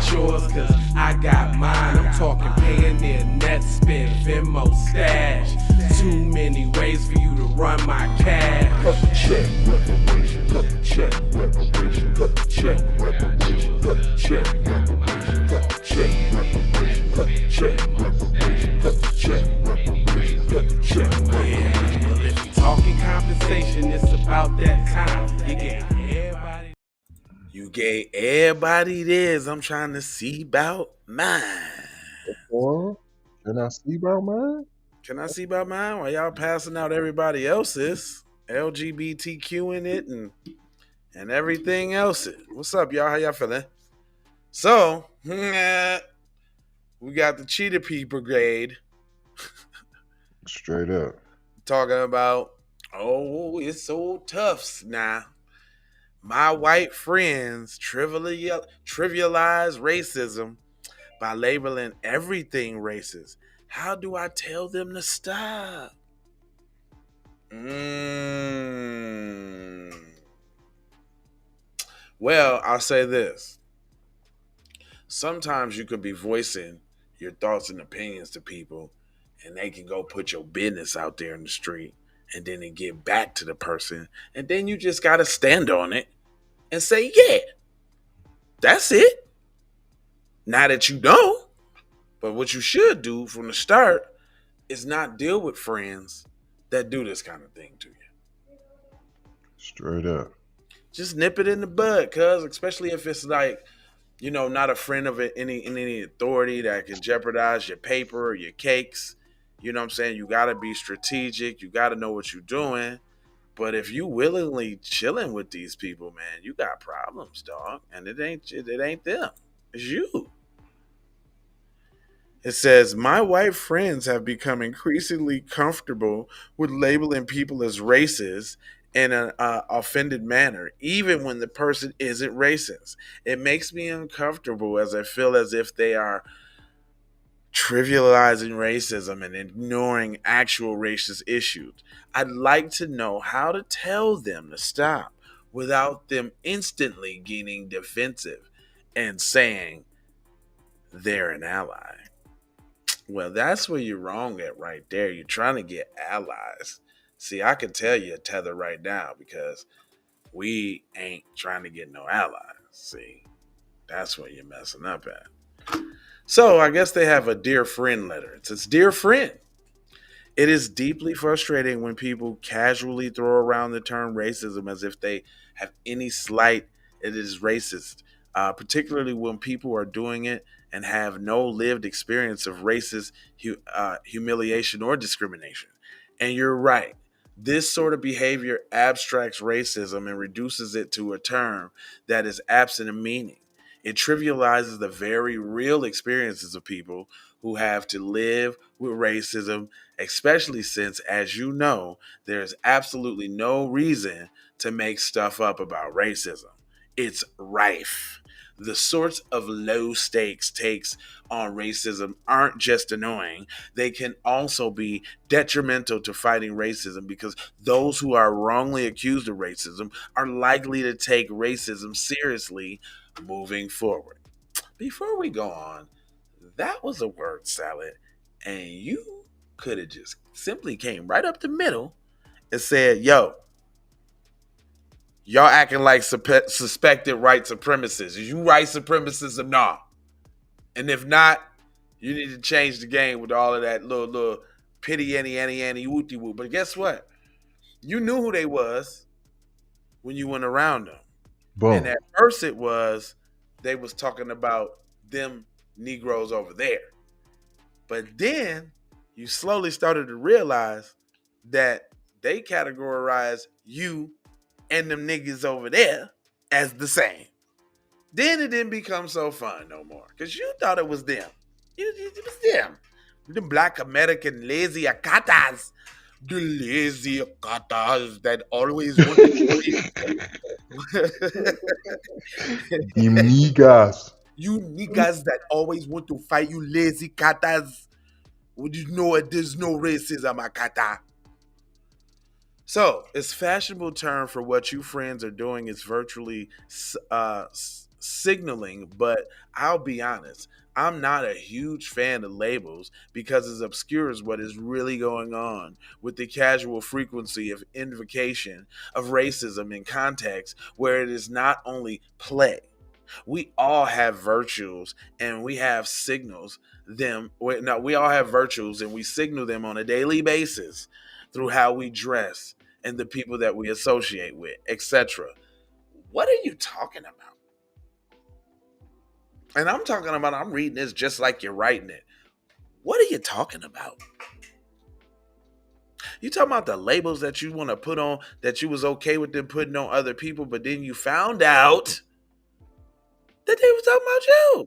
got yours, cause I got mine. I'm talking Payoneer, Netspin, Venmo, Stash. Too many ways for you to run my cash. Check reparations, check reparations, check reparations, check reparations, check reparations, check reparations, check reparations, check. Yeah, well, if you talking compensation, it's about that time. You gave everybody theirs. I'm trying to see about mine. Or can I see about mine? Can I see about mine? While y'all passing out everybody else's LGBTQ in it and everything else. What's up, y'all? How y'all feeling? So, we got the Cheetah Pea Brigade Straight up. talking about, oh, it's so tough now. My white friends trivialize racism by labeling everything racist. How do I tell them to stop? Well, I'll say this. Sometimes you could be voicing your thoughts and opinions to people, and they can go put your business out there in the street, and then it get back to the person, and then you just gotta stand on it and say, yeah, that's it. Now that you know, but what you should do from the start is not deal with friends that do this kind of thing to you. Straight up. Just nip it in the bud, cuz, especially if it's like, not a friend of any authority that can jeopardize your paper or your cakes. You know what I'm saying? You got to be strategic. You got to know what you're doing. But if you willingly chilling with these people, man, you got problems, dog. And it ain't them. It's you. It says, my white friends have become increasingly comfortable with labeling people as racist in an offended manner, even when the person isn't racist. It makes me uncomfortable as I feel as if they are trivializing racism and ignoring actual racist issues. I'd like to know how to tell them to stop without them instantly getting defensive and saying they're an ally. Well, that's where you're wrong at right there. You're trying to get allies. See, I can tell you a tether right now because we ain't trying to get no allies. See, that's where you're messing up at. So I guess they have a dear friend letter. It says, dear friend, it is deeply frustrating when people casually throw around the term racism as if they have any slight it is racist, particularly when people are doing it and have no lived experience of racist humiliation or discrimination. And you're right. This sort of behavior abstracts racism and reduces it to a term that is absent of meaning. It trivializes the very real experiences of people who have to live with racism, especially since, as you know, there's absolutely no reason to make stuff up about racism. It's rife. The sorts of low stakes takes on racism aren't just annoying, they can also be detrimental to fighting racism because those who are wrongly accused of racism are likely to take racism seriously moving forward. Before we go on, that was a word salad, and you could have just simply came right up the middle and said, yo, y'all acting like suspected white supremacists. Is you white supremacists or not? And if not, you need to change the game with all of that little pity any wooty woo. But guess what? You knew who they was when you went around them. Boom. And at first it was they was talking about them Negroes over there. But then you slowly started to realize that they categorize you and them niggas over there as the same. Then it didn't become so fun no more. Because you thought it was them. It was them. The black American lazy akatas. The lazy akatas that always want You niggas. You niggas that always want to fight, you lazy katas. Would you know it? There's no racism, akata. So, it's fashionable term for what you friends are doing is virtually signaling, but I'll be honest. I'm not a huge fan of labels because it obscures what is really going on with the casual frequency of invocation of racism in context where it is not only play. We all have virtues and we have signals them. No, we all have virtues and we signal them on a daily basis through how we dress and the people that we associate with, etc. What are you talking about? And I'm talking about, I'm reading this just like you're writing it. What are you talking about? You talking about the labels that you want to put on, that you was okay with them putting on other people, but then you found out that they was talking about you.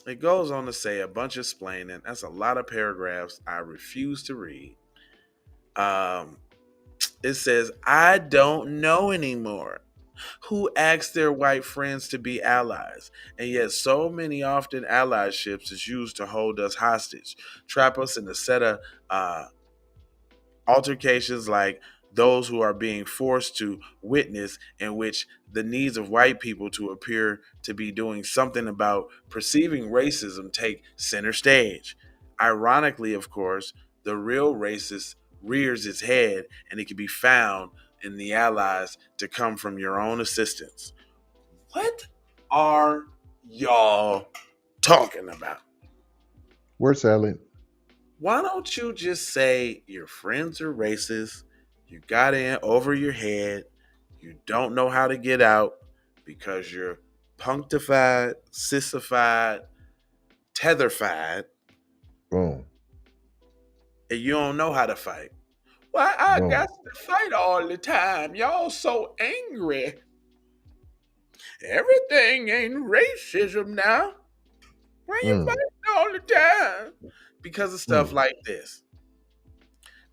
It goes on to say a bunch of explaining. That's a lot of paragraphs I refuse to read. Um, it says, I don't know anymore who asked their white friends to be allies, and yet so many often allyships is used to hold us hostage, trap us in a set of altercations like those who are being forced to witness, in which the needs of white people to appear to be doing something about perceiving racism take center stage. Ironically, of course, the real racist rears its head, and it can be found in the allies to come from your own assistance. What are y'all talking about? Word salad. Why don't you just say your friends are racist, you got in over your head, you don't know how to get out because you're punctified, sissified, tetherfied, Boom. and you don't know how to fight? Why I got Boom. to fight all the time? Y'all so angry. Everything ain't racism now. Why you Mm. fighting all the time? Because of stuff Mm. like this.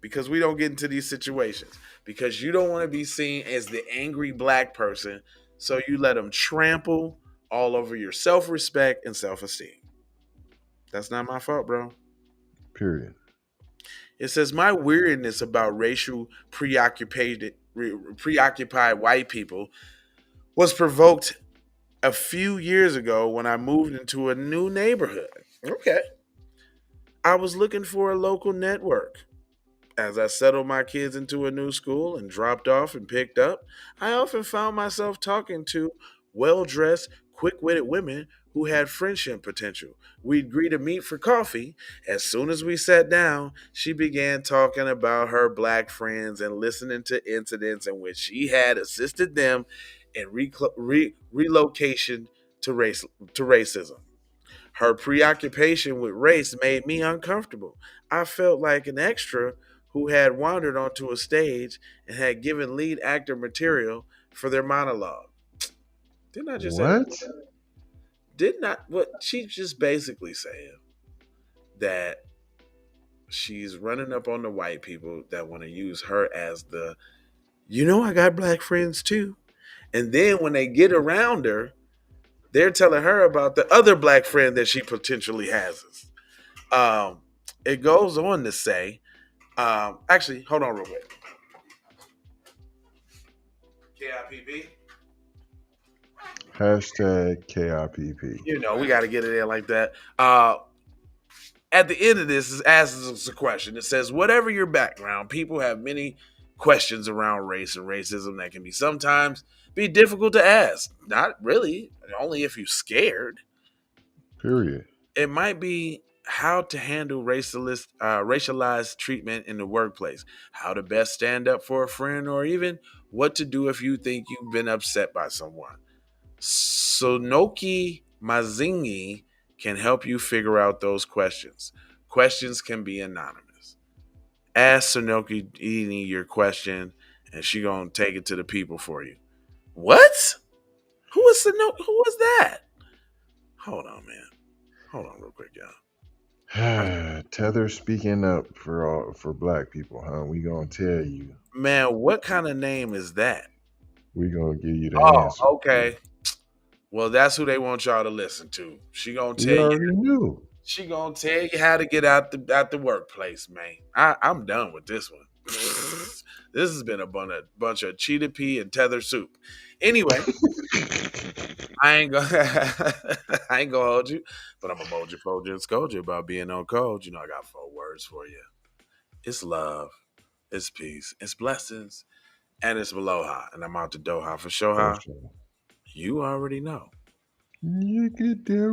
Because we don't get into these situations. Because you don't want to be seen as the angry black person. So you let them trample all over your self respect and self esteem. That's not my fault, bro. Period. It says my weirdness about racial preoccupied white people was provoked a few years ago when I moved into a new neighborhood. Okay. I was looking for a local network. As I settled my kids into a new school and dropped off and picked up, I often found myself talking to well dressed, quick witted women who had friendship potential. We'd agree to meet for coffee. As soon as we sat down, she began talking about her black friends and listening to incidents in which she had assisted them in relocation to racism. Her preoccupation with race made me uncomfortable. I felt like an extra who had wandered onto a stage and had given lead actor material for their monologue. Didn't I just say that? What? Did not what she's just basically saying that she's running up on the white people that want to use her as the, I got black friends too. And then when they get around her, they're telling her about the other black friend that she potentially has. Um, it goes on to say, actually, hold on real quick. KIPP. Hashtag KIPP. We got to get it in like that. At the end of this, it asks us a question. It says, whatever your background, people have many questions around race and racism that can be sometimes be difficult to ask. Not really, only if you're scared. Period. It might be how to handle racialized treatment in the workplace, how to best stand up for a friend, or even what to do if you think you've been upset by someone. Sonoki Mazingi can help you figure out those questions. Questions can be anonymous. Ask Sonoki Ini your question, and she gonna take it to the people for you. What? Who is Sonoki? Who was that? Hold on, man. Hold on, real quick, y'all. Tether speaking up for black people, huh? We gonna tell you. Man, what kind of name is that? We gonna give you the Oh, answer. okay. Well, that's who they want y'all to listen to. She gonna We tell you. already knew. She gonna tell you how to get out the workplace, man. I'm done with this one. This has been a bunch of cheetah pea and tether soup. Anyway, I ain't gonna I ain't gonna hold you, but I'm gonna mold you, fold you, and scold you about being on code. You know, I got 4 words for you. It's love, it's peace, it's blessings, and it's aloha. And I'm out to Doha for For Shoha. sure. You already know. You get there.